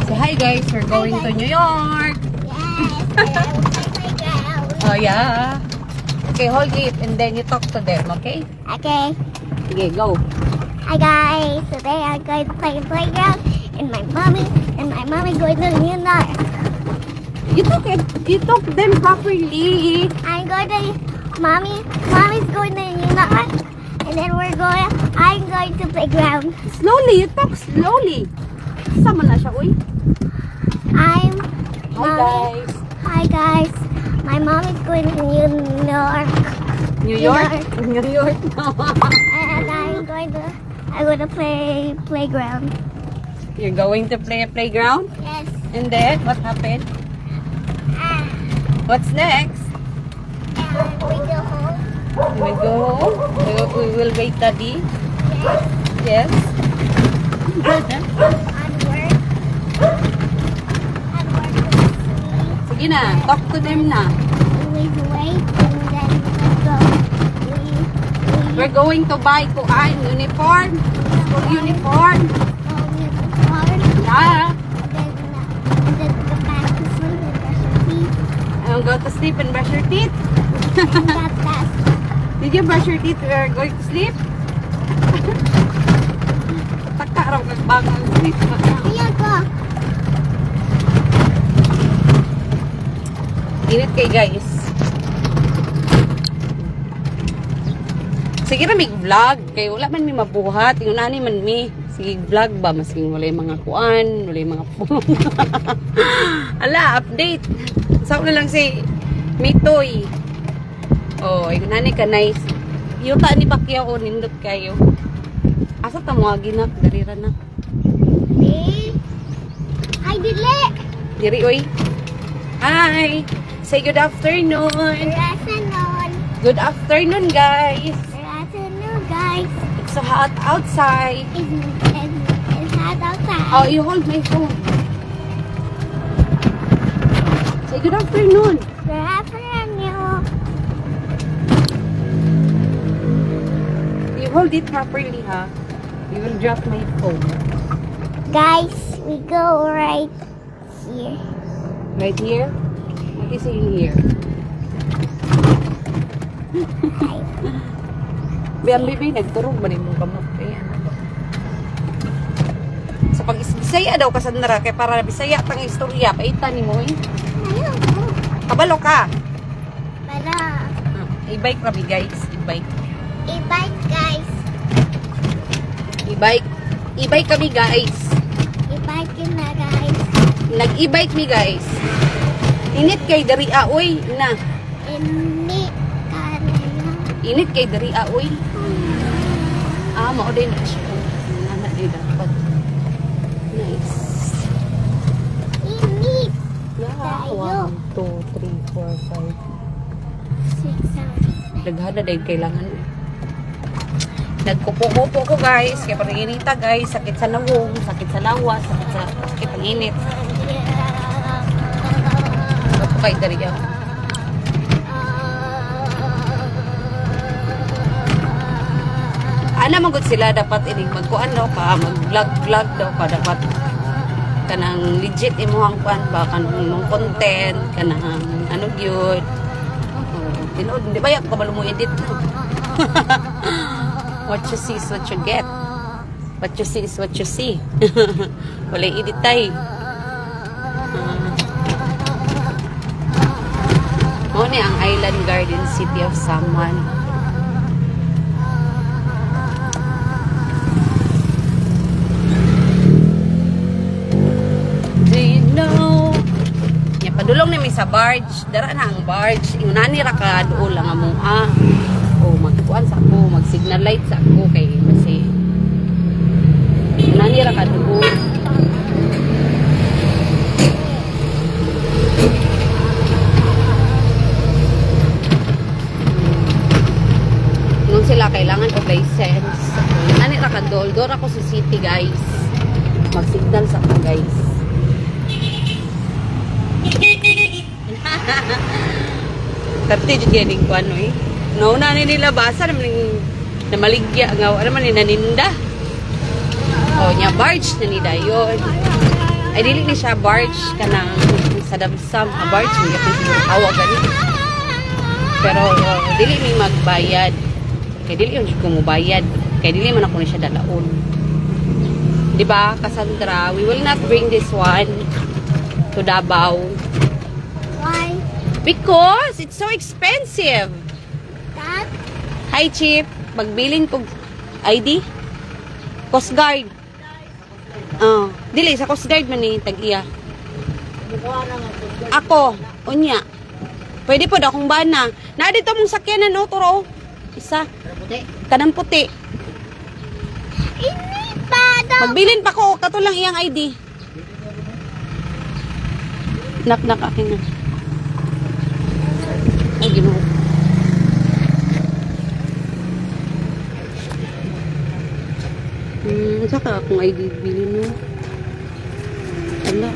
So hi guys, we're going to New York. Yes. Oh yeah. Okay, hold it and then you talk to them, okay? Okay. Okay, go. Hi guys. Today I'm going to play playground and my mommy going to New York. You talk them properly. I'm going to mommy's going to New York and then I'm going to playground. Slowly, you talk slowly. Sama na siya, uy. I'm Hi guys. Hi guys. My mom is going to New York. New York? New York. And I'm going to play playground. You're going to play a playground? Yes. And then, what happened? What's next? And we go home. We go home. We will wait daddy. Yes. Yes. And work. And work with me. Sige na, talk to them na. We wait and then we go. We're going to buy kuan, uniform. School uniform. Go with the car. Yeah. And then go back to sleep and brush your teeth. And go to sleep and brush your teeth. And that's Did you brush your teeth? We're going to sleep. Taka raw kagbangang sleep. Here go. Init kay guys. Sige na mig-vlog. Kaya wala man may mabuhat. Yung nani man mi. Sige vlog ba? Masing wala yung mga kuan. Wala yung mga ala, update. Sa na lang si Mitoy. Oh, yung nani ka nice. Yuta ni Pacquiao nindot kayo. Asa ta mo ginak darira na. Hey. Hi, Dile. Diri oy. Hi. Say good afternoon. Good afternoon. Good afternoon, guys. Good afternoon, guys. It's so hot outside. It's hot outside. Oh, you hold my phone. Say good afternoon. Good afternoon. You hold it properly, ha? You will drop my phone. Guys, we go right here. Right here? What is in here? Biyang bibi, nagturog ba rin mong kamot? Ayan. Sa pag-Bisaya daw kasanara, kaya para Bisaya tang istorya, paita ni mo, eh. Ayun. Kabalo ka. Para I-bike kami, guys. I-bike. i-bike, guys. I-bike. I-bike kami, guys. I-bike yun na, guys. Nag-e-bike mi, guys. Init kay dari aoy na. Ini kanina. Init kay dari aoy. Mao din na siya. Nana din dapat. Nice. Ini. Yeah, Tayo. 1, 2, 3, 4, 5. 6, 7. Daghana din kailangan. Nagkupo-kupo ko, guys. Kaya pag-inita, guys. Sakit sa nawong, sakit sa lawas, sakit ang init. Ako kay dari aoy. Ana magud sila dapat ining magkuan daw ka, mag-vlog daw ka dapat kanang legit imuhang kuan ba kanang content kanang ano gyud. Tinuod di ba yak kabalo mo edit. What you see is what you get. What you see is what you see. Wala edit tay. Mo ni ang Island Garden City of San Juan. Padulong ni sa barge, dara na ang barge. Ingunani ra ka duol lang amo O magkuan sa ako, mag-signal light sa ako kay kasi ingunani ra ka duol. Nung sila kailangan og license. Ingunani ra ka duol. Doon ako sa city, guys. Mag-signal sa ako, guys. Kapti jud ganing kuan no eh. No na ni nila basa naman na maligya nga ano man ni naninda. Oh nya barge na ni dayon. Ay dili ni siya barge kanang sa damsam, barge mo yung awa gani. Pero dili mi magbayad. Kay dili yun ko mubayad. Kay dili man ako ni siya dalaon. Di ba, Cassandra? We will not bring this one to Davao. Why? Because it's so expensive. Dad? Hi, Chief. Magbilin ko ID. Coast Guard. Dili, sa Coast Guard man ni tag-iya. Ako, unya. Pwede po akong bana. Na dito mong sakyanan, o, turo. Isa. Kanang puti. Ini pa daw. Magbilin pa ko, katulang iyang ID. Nak akin na. Ay, ginoo. Saka akong ID bilin mo. Ala,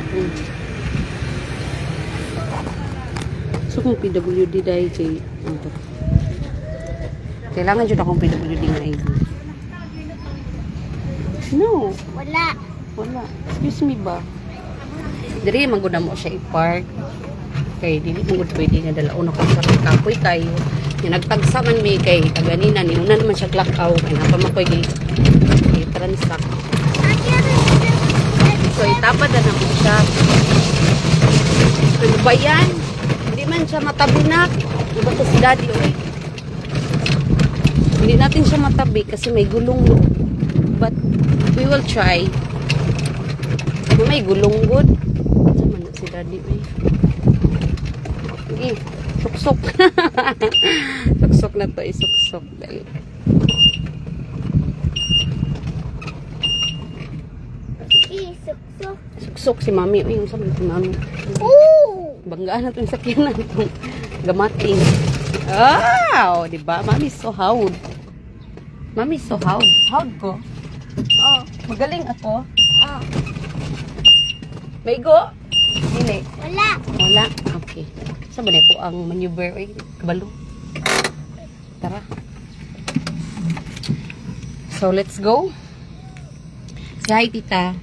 So, kung PWD dahil kay... Kailangan dyan akong PWD ng ID. No. Wala. Wala. Excuse me ba? Diri, maguna mo siya i-park. Kay, dili mo pwede nga dalaon ako sa kapoy kayo. Yung nagtagsa man may kay kaganina, niuna naman siya klakaw. Kaya napamakoy transact. So, itapad na naman siya. Ano ba yan? Hindi man siya matabinak. Iba ko si daddy, oy. Hindi natin siya matabi kasi may gulong loob. But, we will try. May gulong good. Sama na si daddy, oy. Sige, suksok. Suksok na to, isuksok. Dali. Isok-sok. Suksok si mami. Uy, yung sabi si mami. Ooh! Banggaan na itong sakyanan itong gamating. Ah! O, diba? Mami so howd. Mami so howd. Howd ko? Oh. Magaling ako. Oh. May go? Dili. Wala. Wala? Okay. Sabi na po ang maneuver. Uy, kabalo. Tara. So, let's go. Say hi, tita.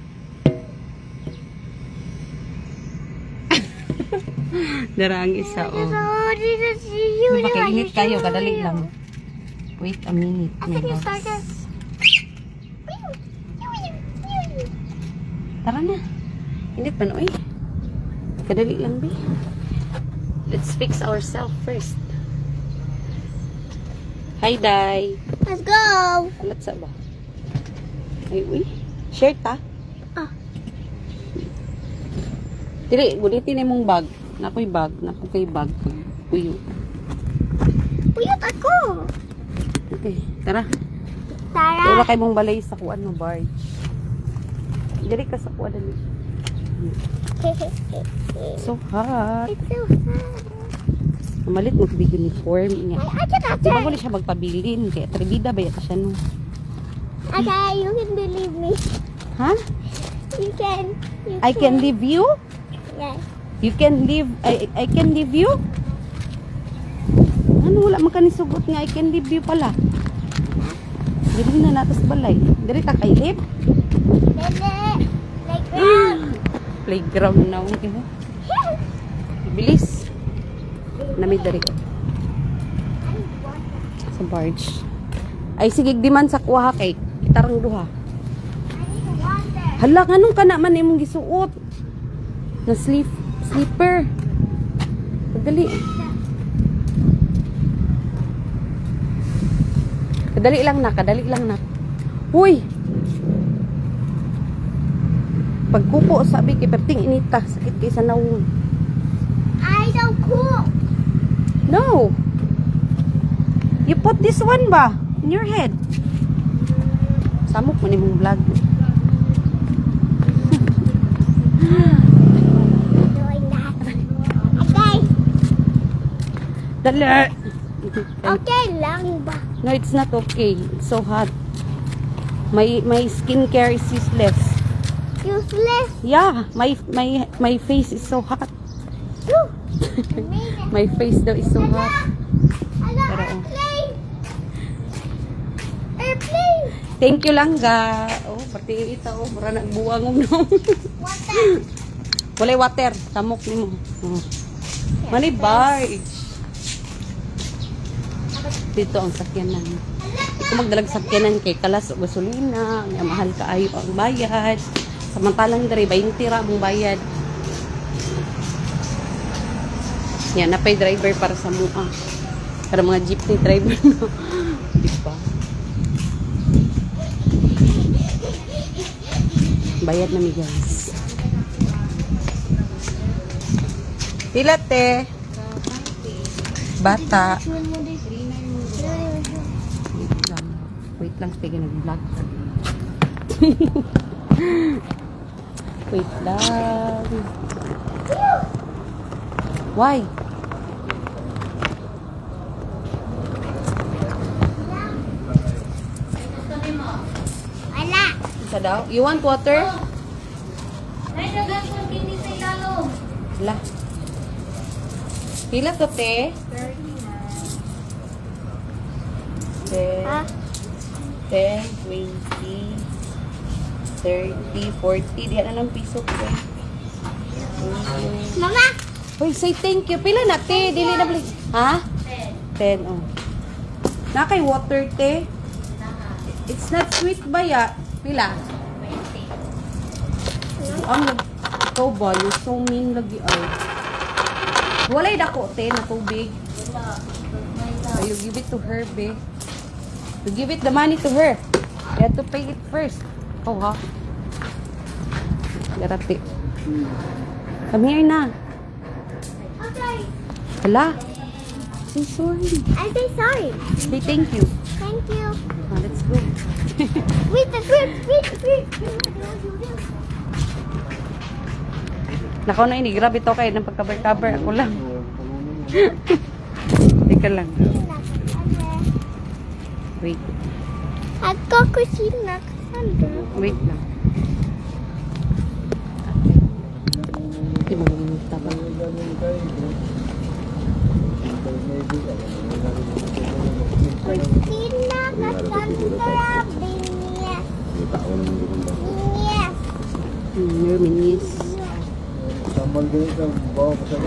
Darang isa, oh. Dito see you. Napakainit kayo, kadali lang. Wait a minute. I think you started. Tara na. Init pa na, uy. Kadali lang, be. Let's fix ourselves first. Hi, Day. Let's go. Alat sa ba? Ay, uy. Shirt, ha? Ah. Dili, gulitin na mong bag. Nakoy bag. Nakoy bag. Uyo. Puyot ako. Okay, tara. Tara. Wala kayo mong balay sa kuan mo, barge. Dili ka sa kuan dali. So hot. It's so hot. Malit mo big uniform. Nga. I cannot Di ba turn. ko siya magpabilin? Kaya tribida ba yata siya no? Okay, you can believe me. Ha? You can. You I can leave you? Yes. You can leave, I can leave you? Ano, wala makanisugot nga, I can leave you pala. Dili na natas balay. Dili ta kay live? Lele. Playground. Playground na okay mo. Bilis. Namid dari ko. Sa barge. Ay sige di man sa kuha kay itarang duha. Hala nganong kana man imong gisuot? Na slipper. Kadali. Kadali lang na. Huy. Pagkupo sabi kay perting inita sakit kay sa nawong. I don't cook. No. You put this one ba in your head? Samok mo ni mong vlog. Doing that. Okay. Dali. Okay lang ba? No, it's not okay. It's so hot. My skincare is useless. Useless. Yeah, my face is so hot. Whew. Amazing. My face daw is so hot. Hello, Pero, oh. airplane. Airplane. Thank you lang ga. Oh, pati ito oh, mura nagbuwang no. Walay water. Tamok ni mo. Oh. Money barge. Dito ang sakyanan. Ito magdalag sakyanan kay kalas o gasolina. May mahal kaayo ang bayad. Samantalang dari 20 ra mong bayad. Yan, napay driver para sa mua. Para mga jeepney driver, no? Diba? Bayad na mi guys. Pila te? Bata. Wait lang, sige nag-vlog. Wait lang. Why? Wala. Isa daw? You want water? Wala. Pila to, te? 10, Ha? 10, 20, 30, 40. Diyan na ng piso ko. Mama! Uy, say thank you. Pila na, te? Dili na balik. Ha? 10, oh. Nakay water, te? It's not sweet ba ya? Pila? Ang ikaw ba? You're so mean lagi ay. Walay dako, te, na tubig. So, you give it to her, be. You give it the money to her. You have to pay it first. Oh, ha? Garati. Come here na. Okay. Hala. Say sorry. I say sorry. Say thank you. Thank you. Oh, let's go. Wait, wait. Nakaw na ini. Grabe to kayo ng pagkabar-cover. Ako lang. Teka lang. Wait. Ako kusina, Cassandra. Wait lang. Hindi mo gumunta ba? Kusina, Cassandra, Binyas. Binyas. Your minis.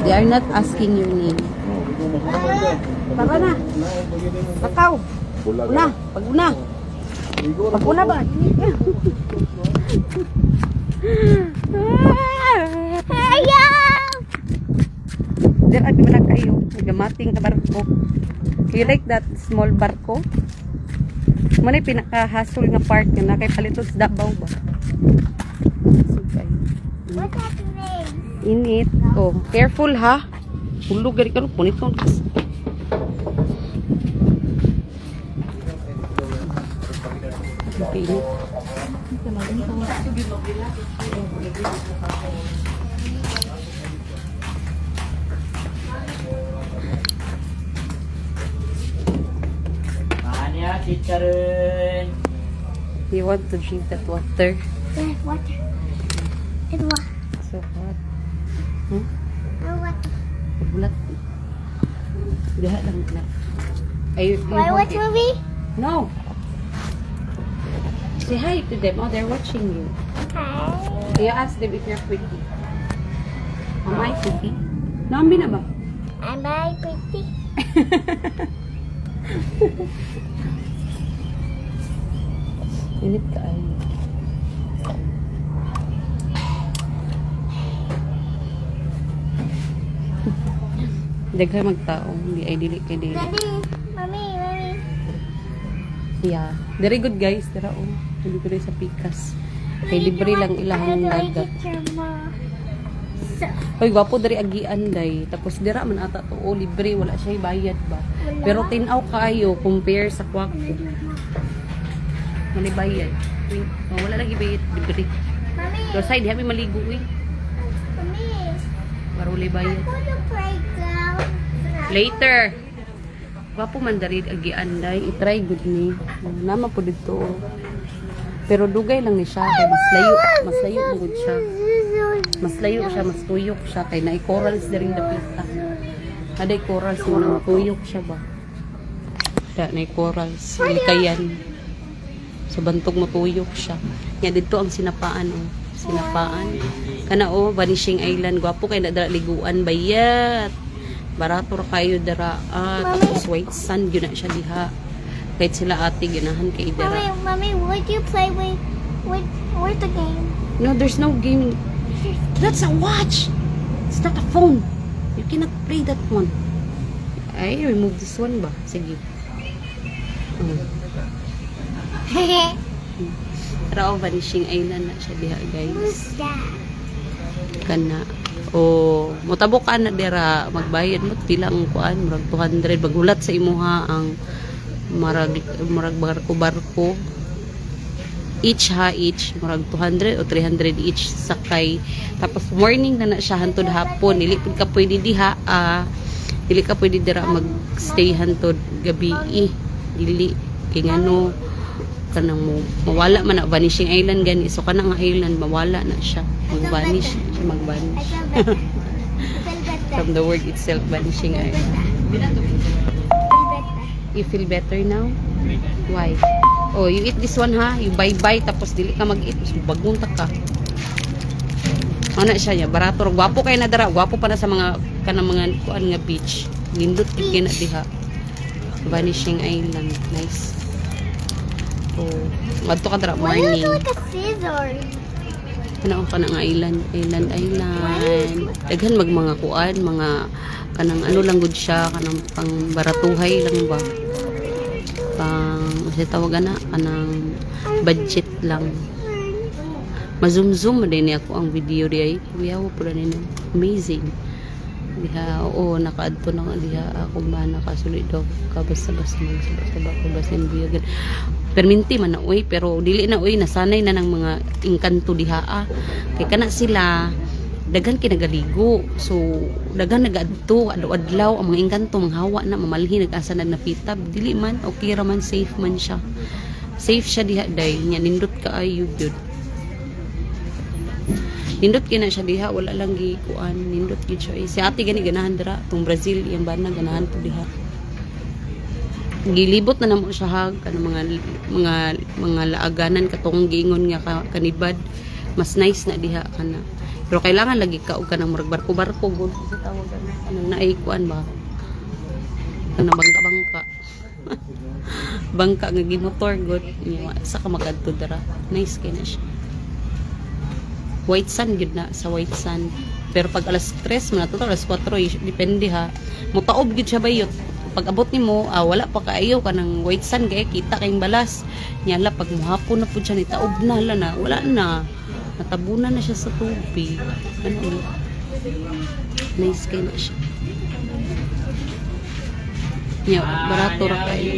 They are not asking your name. Tara na. Bakaw. Una. Pag-una. Pag-una ba? Ayaw! There are na kayo. Nagamating ka barko. You like that small barko? Muna yung pinaka-hassle nga part nga na kay palitos Davao ba? What's happening? Init. Oh, careful ha. Hulog gari ka no punit ko. Okay, init. Anya, chicharon. You want to drink that water? Yeah, water. And what? So hot. Hmm? No water. Bulat. Diha lang na. Ay, Why watch movie? No. Say hi to them. Oh, they're watching you. Hi. You ask them if you're pretty. Am I pretty? Nambi na ba? I'm very pretty. Init ka ay. Daghan magtao, hindi ay dili kay dili. Daddy, mommy. Yeah. Very good guys, tara oh. Hindi ko rin sa pikas. Kay libre lang ilahang dagat. Hoy, gwapo dari agian day. Tapos dira man ata to, oh, libre, wala siya bayad ba. Pero tinaw kayo compare sa kwak. Mali bayad. Wait, oh, wala lagi bayad, libre. Mommy, Pero side, habi maligo eh. mommy. Para wala bayad. Go to playground. Later. Gwapo man dari agian day. I-try good ni. Nama po dito. Oh. Pero dugay lang ni siya. Kaya mas layo mo good siya. Mas layo siya, mas tuyok siya. Kaya na-corals na rin napita. Aday corals mo na matuyok siya ba? Kaya na-corals. Ilikayan. Sa bantog matuyok siya. Yan dito ang sinapaan. Oh. Sinapaan. Kana o, Vanishing Island. Gwapo kay na dara liguan bayat. Barato ra kayo dara. Tapos white sand yun na siya diha. Kahit sila ate ginahan kay dara. Mommy, would you play with where's the game? No, there's no game. That's a watch. It's not a phone. You cannot play that one. Ay, remove this one ba? Sige. Pero Vanishing Island na siya diha, guys. Who's that? Kana. O, mutabo ka na dira. Magbayad mo. Pila ang kuan. Murag 200. Bagulat sa imuha ang murag barko-barko. Each murag 200 o 300 each sakay. Tapos morning na siya hantod hapon. Dili pud ka pwede diha. Dili ka pwede dira magstay hantod gabi. Dili kay ngano kanang mo mawala man na Vanishing Island gani. So kanang island mawala na siya. Mag-vanish. I feel better. From the word itself, Vanishing Island. You feel better now? Why? Oh, you eat this one ha? You bye-bye tapos dili ka mag-eat. So, bagunta ka. Ano siya niya? Barato. Gwapo kayo na dara. Gwapo pa na sa mga kanang mga kuan nga beach. Lindot kay na diha. Vanishing Island. Nice. Oh, madto ka dara Why do you morning. do like a scissor? Kanang kanang island. Daghan mga kuan, mga kanang ano lang gud siya, kanang pang baratuhay lang ba. Pang sa tawagan na kanang budget lang. Mazum-zoom din ako ang video diay. Kuya po na nino. Amazing. Diha oo nakaadto na diha ako ba nakasulit daw ka basta-basta ko basin biyagan. Perminti man na oy pero dili na oy nasanay na ng mga engkanto diha kay kana sila daghan kinagaligo so daghan nagadto adlaw ang mga engkanto manghawa na mamalhi nag-asa napitab dili man okay ra man safe man siya diha day nya nindot kaayo gyud nindot kina siya diha wala lang gikuan nindot gyud siya si ate gani ganahan dira tong Brazil yang bana ganahan po diha gilibot na namo siya ha kanang mga laaganan katong giingon nga kanibad mas nice na diha kana pero kailangan lagi ka og kanang murag barko-barko gud sa tawag ano naay kuan ba kanang bangka bangka nga gimotor gud sa ka magadto dara nice kay na siya white sand gud na sa white sand pero pag alas 3 man ato alas 4 depende ha mutaob gud siya bayot pag abot nimo wala pa kaayo kanang white sand kay kita kayong balas nyala pag muhapon na pud siya ni taob na wala na natabunan na siya sa tubig ano nice kay na siya nya barato ra kayo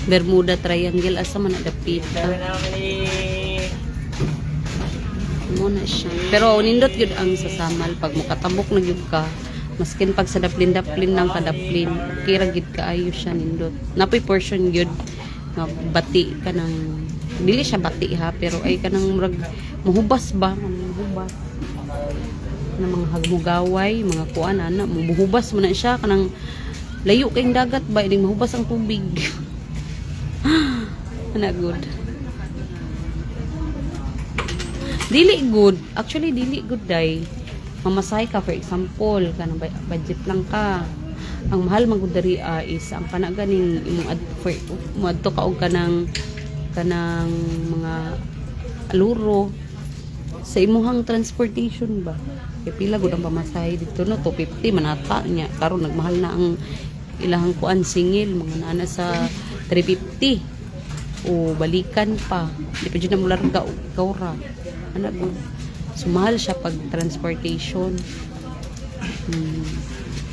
Bermuda Triangle asa man adapit mo na siya pero nindot gyud ang sasamal pag makatabok na gyud ka maskin pag sa daplin ng kadaplin kira gid kaayo siya nindot napoy portion gyud nga bati kanang dili siya bati ha pero ay kanang murag muhubas ba muhubas na mga hagmugaway mga kuan ana muhubas mo na siya kanang layo kayong dagat ba ining mahubas ang tubig ana good dili good actually dili good day mamasahe ka for example kanang budget lang ka ang mahal magudari is ang kanaganing imong adto ka og kanang mga aluro sa imuhang transportation ba kay pila gud ang pamasahe dito no 250 manata nya karon nagmahal na ang ilahang kuan singil mga nana sa 350 o balikan pa di pa jud na mularga og kawra ana gud sumahal siya pag transportation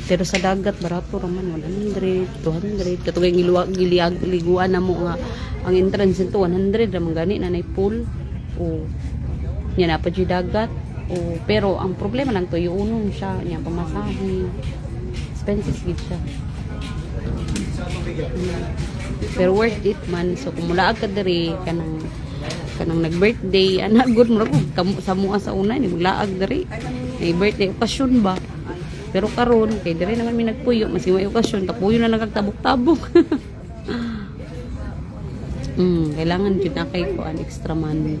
pero sa dagat barato raman 100 200 katong liguan na mo nga ang entrance nito 100 raman gani na nay pool o nya na pa jud dagat o pero ang problema lang to yung siya nya pamasahe expensive gid siya pero worth it man so kung mulaag ka diri kanang nag-birthday ana good mo sa mua sa una ni mulaag diri may birthday okasyon ba pero karon kay diri naman mi nagpuyo mas may okasyon tapuyo na nagtabok-tabok kailangan jud na kay kuan extra money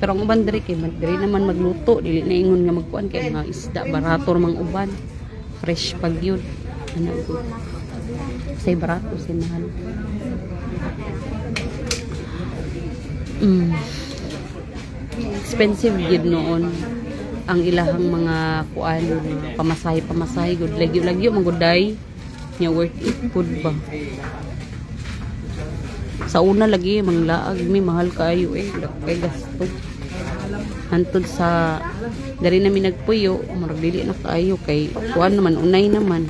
Pero ang uban diri kay diri naman magluto, dili na ingon nga magkuan kay mga isda barato mang uban. Fresh pag yun. Ano ko. Say barato say mahal. Expensive yun noon ang ilahang mga kuan, pamasahe good lagyo maguday nya worth it food ba. Sa una lagi manglaag mi mahal kayo kay gasto. Hantod sa dari namin nagpuyo, murag dili na kayo kay kuan naman unay naman.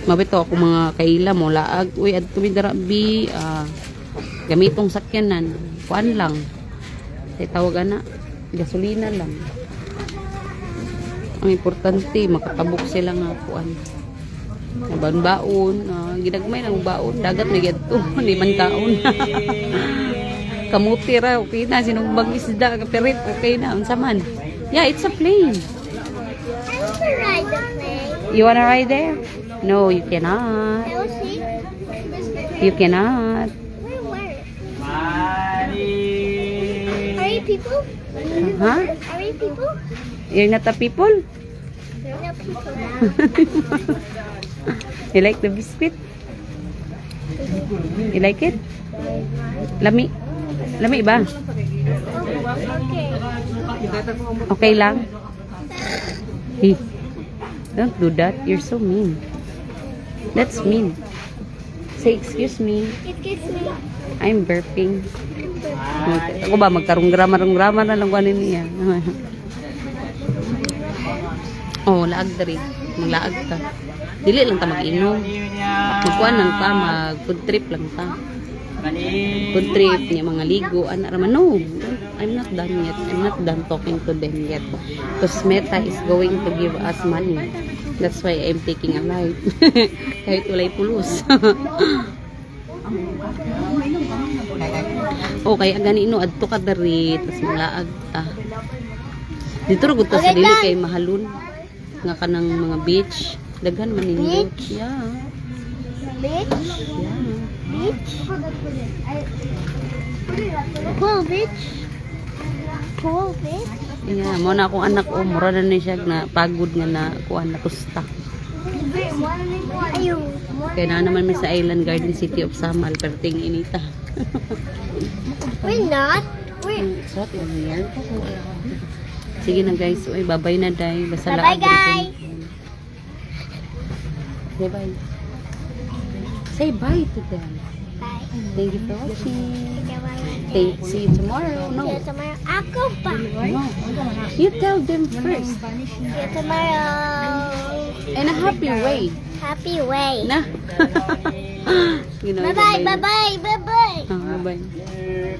Mabito ako mga kaila mo laag adto mi dara bi gamitong sakyanan kuan lang. Tay tawag ana gasolina lang. Ang importante makatabok sila nga kuan. Baon-baon, ginagmay ng baon, dagat na gito, hindi man kaon. Kamuti ra, okay na, sinumbang isda, kapirit, okay na, unsa man. Yeah, it's a plane. I want to ride the plane. You wanna ride there? No, you cannot. I will see. You cannot. Where? Mari. Are you people? Huh? Are you people? You're not a people? They're not people. You like the biscuit? You like it? Lami? Lami ba? Okay. Okay lang? Hey, don't do that. You're so mean. That's mean. Say excuse me. Excuse me. I'm burping. Ako ba magkarong grammar na lang kunin niya. Oh, laag diri. Maglaag ka. Dili lang ta mag-inom. Magkuan lang ta, mag-food trip lang ta. Food trip niya mga ligo, ana raman. No, I'm not done yet. I'm not done talking to them yet. Because Meta is going to give us money. That's why I'm taking a ride. Kahit walay pulos. Oh, kaya gani no adto ka diri, tas malaag ta. Dito ra gud ta sa dili kay mahalon nga kanang mga beach. Daghan man ninyo. Beach? Yeah. Beach? Yeah. Beach? Cool beach? Cool beach? Yeah, mo na akong anak o mura na ni siya na pagod nga na kuan na tusta. Ayun. Kaya na naman mi sa Island Garden City of Samal perting inita. We're not. We're... It's hot in here. Sige na guys, uy, babay na day. Basta Bye-bye, laag diri guys. ko. Say bye. Say bye to them. Bye. Thank you for watching. Okay, See you tomorrow. No. see you tomorrow. Ako pa. No. You tell them first. See you tomorrow. In a happy way. Happy way. Na. You know, Bye-bye, bye-bye, bye-bye. Bye-bye.